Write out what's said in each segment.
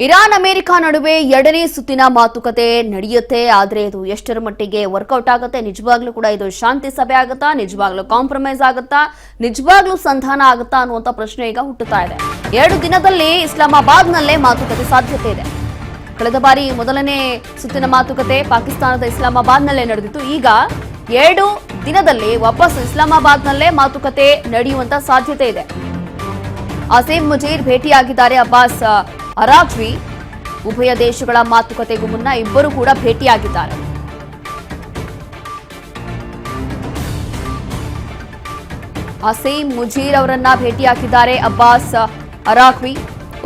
Iran America ನಡುವೆ ಎರಡನೇ ಸುತ್ತಿನ ಮಾತುಕತೆ ನಡೆಯುತ್ತೆ. ಆದರೆ ಇದು ಎಷ್ಟರ ಮಟ್ಟಿಗೆ ವರ್ಕೌಟ್ ಆಗುತ್ತೆ, ನಿಜವಾಗ್ಲೂ ಕೂಡ ಇದು ಶಾಂತಿ ಸಭೆ ಆಗುತ್ತಾ, ನಿಜವಾಗ್ಲೂ ಕಾಂಪ್ರಮೈಸ್ ಆಗುತ್ತಾ, ನಿಜವಾಗ್ಲೂ ಸಂಧಾನ ಆಗುತ್ತಾ ಅನ್ನುವಂತ ಪ್ರಶ್ನೆ ಈಗ ಹುಟ್ಟುತ್ತಾ ಇದೆ. 2 ದಿನದಲ್ಲಿ ಇಸ್ಲಾಮಾಬಾದ್ನಲ್ಲೇ ಮಾತುಕತೆ ಸಾಧ್ಯತೆ ಇದೆ. ಕಳೆದ ಬಾರಿ ಮೊದಲನೇ ಸುತ್ತಿನ ಮಾತುಕತೆ ಪಾಕಿಸ್ತಾನದ ಇಸ್ಲಾಮಾಬಾದ್ನಲ್ಲೇ ನಡೆದಿತ್ತು. ಈಗ 2 ದಿನದಲ್ಲಿ ವಾಪಸ್ ಇಸ್ಲಾಮಾಬಾದ್ನಲ್ಲೇ ಮಾತುಕತೆ ನಡೆಯುವಂತ ಸಾಧ್ಯತೆ ಇದೆ. ಅಸೀಂ ಮುಜೀರ್ ಭೇಟಿಯಾಗಿದ್ದಾರೆ ಅಬ್ಬಾಸ್ ಅರಾಗ್ವಿ. ಉಭಯ ದೇಶಗಳ ಮಾತುಕತೆಗೂ ಮುನ್ನ ಇಬ್ಬರು ಕೂಡ ಭೇಟಿಯಾಗಿದ್ದಾರೆ. ಅಸೀಂ ಮುಜೀರ್ ಅವರನ್ನ ಭೇಟಿಯಾಗಿದ್ದಾರೆ ಅಬ್ಬಾಸ್ ಅರಾಗ್ವಿ.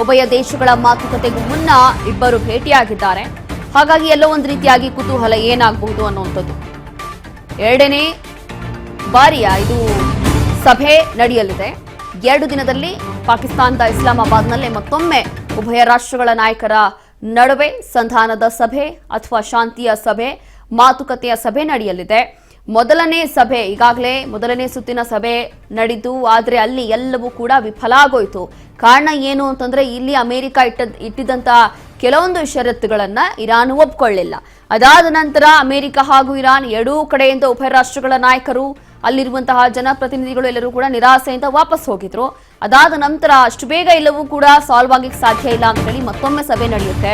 ಉಭಯ ದೇಶಗಳ ಮಾತುಕತೆಗೂ ಮುನ್ನ ಇಬ್ಬರು ಭೇಟಿಯಾಗಿದ್ದಾರೆ. ಹಾಗಾಗಿ ಎಲ್ಲೋ ಒಂದು ರೀತಿಯಾಗಿ ಕುತೂಹಲ ಏನಾಗಬಹುದು ಅನ್ನುವಂಥದ್ದು. 2ನೇ ಬಾರಿಯ ಇದು ಸಭೆ ನಡೆಯಲಿದೆ. 2 ದಿನದಲ್ಲಿ ಪಾಕಿಸ್ತಾನದ ಇಸ್ಲಾಮಾಬಾದ್ನಲ್ಲೇ ಮತ್ತೊಮ್ಮೆ ಉಭಯ ರಾಷ್ಟ್ರಗಳ ನಾಯಕರ ನಡುವೆ ಸಂಧಾನದ ಸಭೆ ಅಥವಾ ಶಾಂತಿಯ ಸಭೆ, ಮಾತುಕತೆಯ ಸಭೆ ನಡೆಯಲಿದೆ. ಮೊದಲನೇ ಸಭೆ ಈಗಾಗಲೇ ಮೊದಲನೇ ಸುತ್ತಿನ ಸಭೆ ನಡೆದು, ಆದರೆ ಅಲ್ಲಿ ಎಲ್ಲವೂ ಕೂಡ ವಿಫಲ ಆಗೋಯ್ತು. ಕಾರಣ ಏನು ಅಂತಂದ್ರೆ ಇಲ್ಲಿ ಅಮೆರಿಕ ಇಟ್ಟಿದ್ದಂತ ಕೆಲವೊಂದು ಷರತ್ತುಗಳನ್ನ ಇರಾನ್ ಒಪ್ಕೊಳ್ಳಿಲ್ಲ. ಅದಾದ ನಂತರ ಅಮೆರಿಕ ಹಾಗೂ ಇರಾನ್ ಎರಡೂ ಕಡೆಯಿಂದ ಉಭಯ ರಾಷ್ಟ್ರಗಳ ನಾಯಕರು, ಅಲ್ಲಿರುವಂತಹ ಜನಪ್ರತಿನಿಧಿಗಳು ಎಲ್ಲರೂ ಕೂಡ ನಿರಾಸೆಯಿಂದ ವಾಪಸ್ ಹೋಗಿದ್ರು. ಅದಾದ ನಂತರ ಅಷ್ಟು ಬೇಗ ಎಲ್ಲವೂ ಕೂಡ ಸಾಲ್ವ್ ಆಗಲಿಕ್ಕೆ ಸಾಧ್ಯ ಇಲ್ಲ ಅಂತ ಹೇಳಿ ಮತ್ತೊಮ್ಮೆ ಸಭೆ ನಡೆಯುತ್ತೆ.